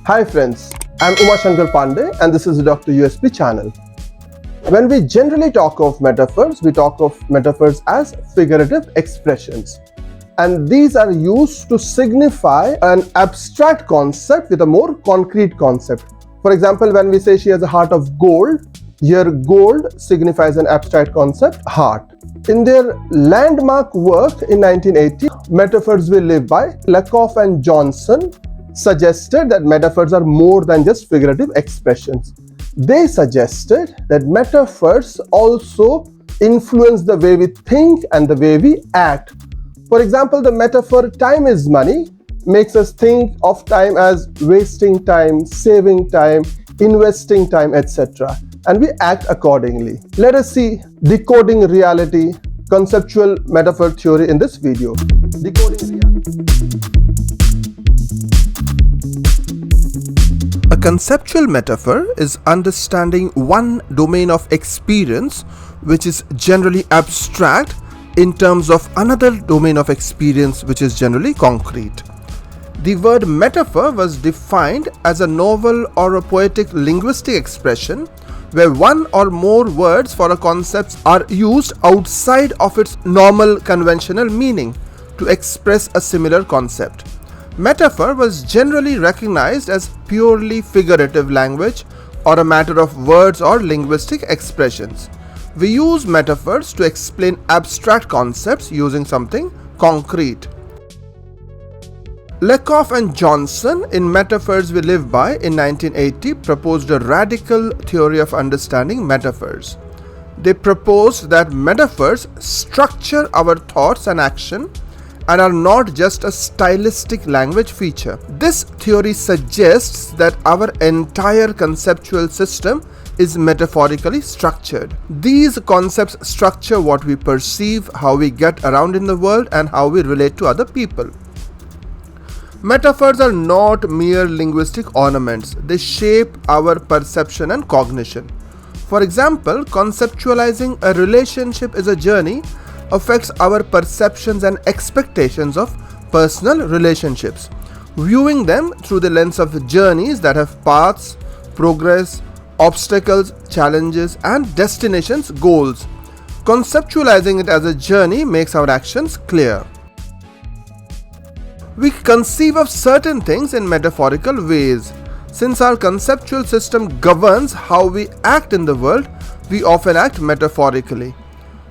Hi friends, I'm Shankar Pandey and this is the Dr. USB channel. When we generally talk of metaphors, we talk of metaphors as figurative expressions. And these are used to signify an abstract concept with a more concrete concept. For example, when we say she has a heart of gold, here gold signifies an abstract concept, heart. In their landmark work in 1980, Metaphors We Live By, Lakoff and Johnson suggested that metaphors are more than just figurative expressions. They suggested that metaphors also influence the way we think and the way we act. For example, the metaphor time is money makes us think of time as wasting time, saving time, investing time, etc. And we act accordingly. Let us see Decoding Reality, Conceptual Metaphor Theory in this video. Decoding Reality. A conceptual metaphor is understanding one domain of experience which is generally abstract in terms of another domain of experience which is generally concrete. The word metaphor was defined as a novel or a poetic linguistic expression where one or more words for a concept are used outside of its normal conventional meaning to express a similar concept. Metaphor was generally recognized as purely figurative language or a matter of words or linguistic expressions. We use metaphors to explain abstract concepts using something concrete. Lakoff and Johnson in Metaphors We Live By in 1980 proposed a radical theory of understanding metaphors. They proposed that metaphors structure our thoughts and action and are not just a stylistic language feature. This theory suggests that our entire conceptual system is metaphorically structured. These concepts structure what we perceive, how we get around in the world, and how we relate to other people. Metaphors are not mere linguistic ornaments. They shape our perception and cognition. For example, conceptualizing a relationship is a journey affects our perceptions and expectations of personal relationships. Viewing them through the lens of journeys that have paths, progress, obstacles, challenges, and destinations, goals. Conceptualizing it as a journey makes our actions clear. We conceive of certain things in metaphorical ways. Since our conceptual system governs how we act in the world, we often act metaphorically.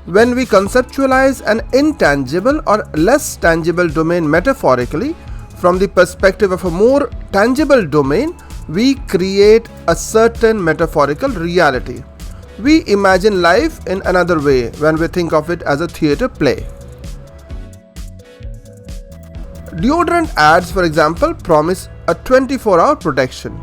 When we conceptualize an intangible or less tangible domain metaphorically, from the perspective of a more tangible domain, we create a certain metaphorical reality. We imagine life in another way when we think of it as a theatre play. Deodorant ads, for example, promise a 24-hour protection.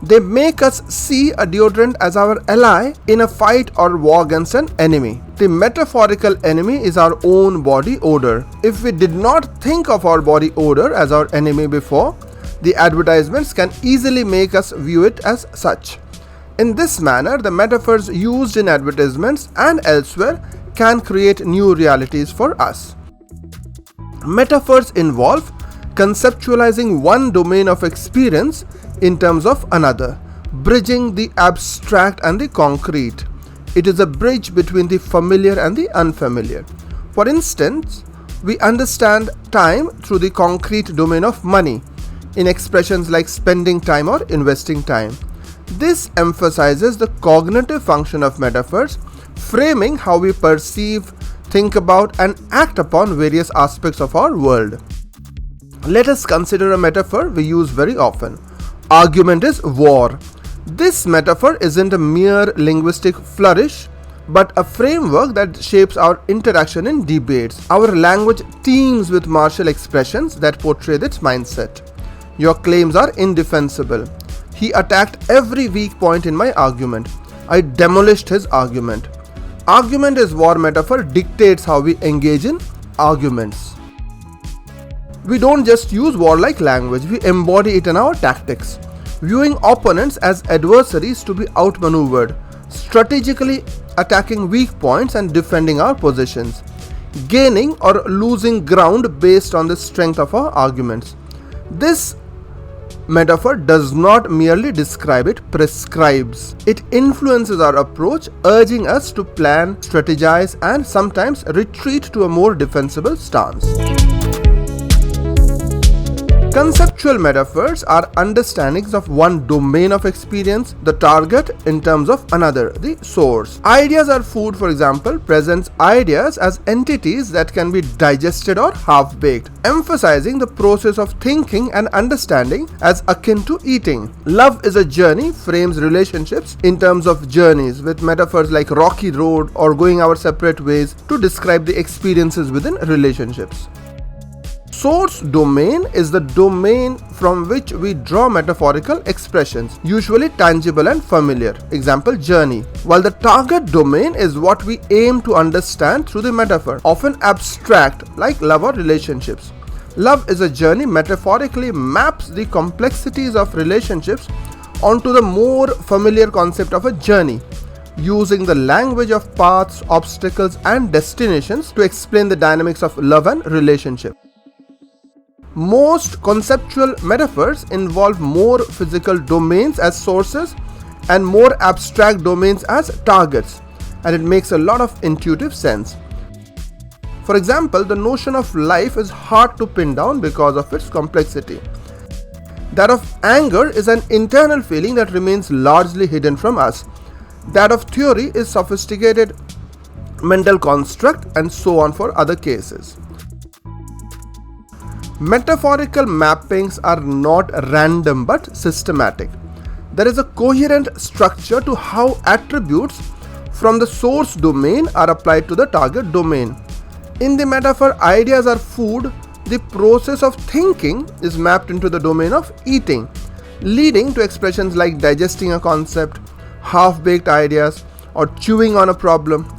They make us see a deodorant as our ally in a fight or war against an enemy. The metaphorical enemy is our own body odor. If we did not think of our body odor as our enemy before, the advertisements can easily make us view it as such. In this manner, the metaphors used in advertisements and elsewhere can create new realities for us. Metaphors involve conceptualizing one domain of experience in terms of another, bridging the abstract and the concrete. It is a bridge between the familiar and the unfamiliar. For instance, we understand time through the concrete domain of money in expressions like spending time or investing time. This emphasizes the cognitive function of metaphors, framing how we perceive, think about, and act upon various aspects of our world. Let us consider a metaphor we use very often. Argument is war. This metaphor isn't a mere linguistic flourish, but a framework that shapes our interaction in debates. Our language teems with martial expressions that portray this mindset. Your claims are indefensible. He attacked every weak point in my argument. I demolished his argument. Argument is war metaphor dictates how we engage in arguments. We don't just use warlike language, we embody it in our tactics, viewing opponents as adversaries to be outmaneuvered, strategically attacking weak points and defending our positions, gaining or losing ground based on the strength of our arguments. This Metaphor does not merely describe, it prescribes. It influences our approach, urging us to plan, strategize, and sometimes retreat to a more defensible stance. Conceptual metaphors are understandings of one domain of experience, the target, in terms of another, the source. Ideas are food, for example, presents ideas as entities that can be digested or half-baked, emphasizing the process of thinking and understanding as akin to eating. Love is a journey frames relationships in terms of journeys, with metaphors like rocky road or going our separate ways to describe the experiences within relationships. Source domain is the domain from which we draw metaphorical expressions, usually tangible and familiar. Example, journey. While the target domain is what we aim to understand through the metaphor, often abstract, like love or relationships. Love is a journey metaphorically maps the complexities of relationships onto the more familiar concept of a journey, using the language of paths, obstacles, and destinations to explain the dynamics of love and relationship. Most conceptual metaphors involve more physical domains as sources and more abstract domains as targets, and it makes a lot of intuitive sense. For example, the notion of life is hard to pin down because of its complexity. That of anger is an internal feeling that remains largely hidden from us. That of theory is sophisticated mental construct, and so on for other cases. Metaphorical mappings are not random but systematic. There is a coherent structure to how attributes from the source domain are applied to the target domain. In the metaphor, ideas are food. The process of thinking is mapped into the domain of eating, leading to expressions like digesting a concept, half-baked ideas, or chewing on a problem.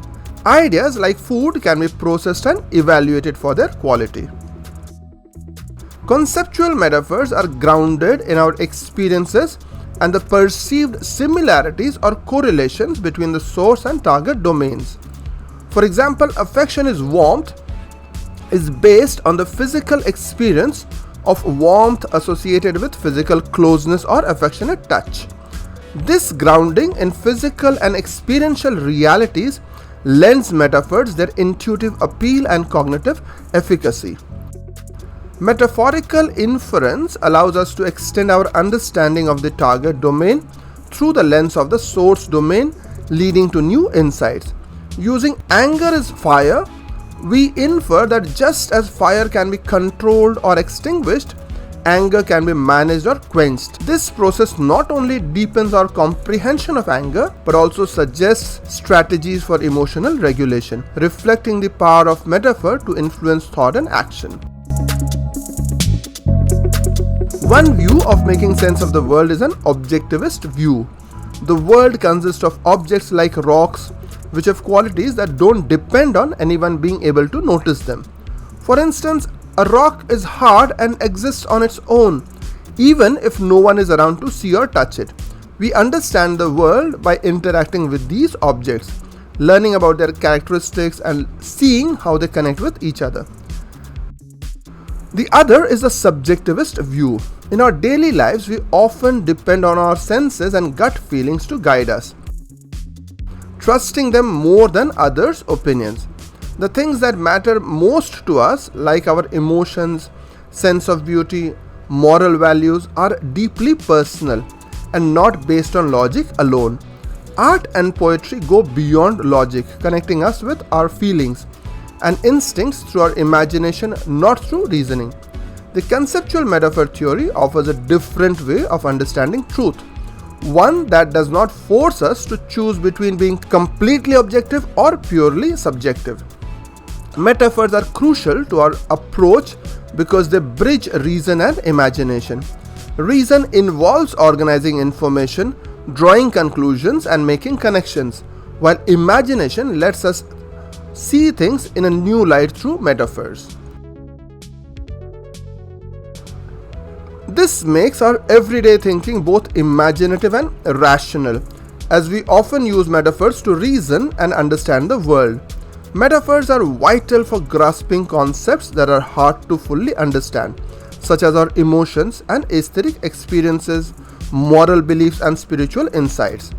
Ideas like food can be processed and evaluated for their quality. Conceptual metaphors are grounded in our experiences and the perceived similarities or correlations between the source and target domains. For example, affection is warmth is based on the physical experience of warmth associated with physical closeness or affectionate touch. This grounding in physical and experiential realities lends metaphors their intuitive appeal and cognitive efficacy. Metaphorical inference allows us to extend our understanding of the target domain through the lens of the source domain, leading to new insights. Using anger as fire, we infer that just as fire can be controlled or extinguished, anger can be managed or quenched. This process not only deepens our comprehension of anger, but also suggests strategies for emotional regulation, reflecting the power of metaphor to influence thought and action. One view of making sense of the world is an objectivist view. The world consists of objects like rocks, which have qualities that don't depend on anyone being able to notice them. For instance, a rock is hard and exists on its own, even if no one is around to see or touch it. We understand the world by interacting with these objects, learning about their characteristics and seeing how they connect with each other. The other is the subjectivist view. In our daily lives, we often depend on our senses and gut feelings to guide us, trusting them more than others' opinions. The things that matter most to us, like our emotions, sense of beauty, moral values, are deeply personal and not based on logic alone. Art and poetry go beyond logic, connecting us with our feelings and instincts through our imagination, not through reasoning. The conceptual metaphor theory offers a different way of understanding truth, one that does not force us to choose between being completely objective or purely subjective. Metaphors are crucial to our approach because they bridge reason and imagination. Reason involves organizing information, drawing conclusions, and making connections, while imagination lets us see things in a new light through metaphors. This makes our everyday thinking both imaginative and rational, as we often use metaphors to reason and understand the world. Metaphors are vital for grasping concepts that are hard to fully understand, such as our emotions and aesthetic experiences, moral beliefs, and spiritual insights.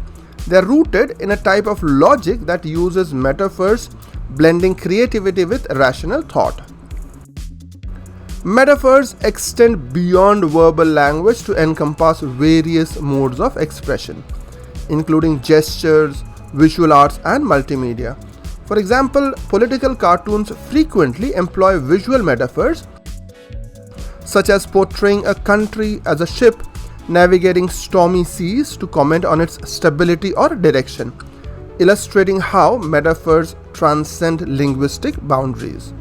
They are rooted in a type of logic that uses metaphors, blending creativity with rational thought. Metaphors extend beyond verbal language to encompass various modes of expression, including gestures, visual arts, and multimedia. For example, political cartoons frequently employ visual metaphors, such as portraying a country as a ship navigating stormy seas to comment on its stability or direction, illustrating how metaphors transcend linguistic boundaries.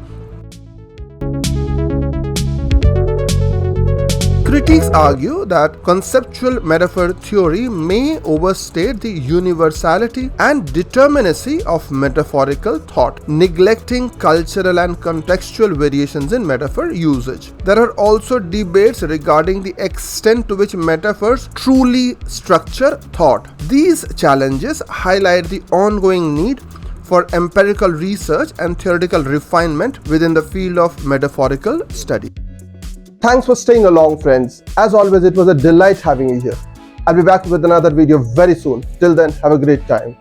Critics argue that conceptual metaphor theory may overstate the universality and determinacy of metaphorical thought, neglecting cultural and contextual variations in metaphor usage. There are also debates regarding the extent to which metaphors truly structure thought. These challenges highlight the ongoing need for empirical research and theoretical refinement within the field of metaphorical study. Thanks for staying along, friends. As always, it was a delight having you here. I'll be back with another video very soon. Till then, have a great time.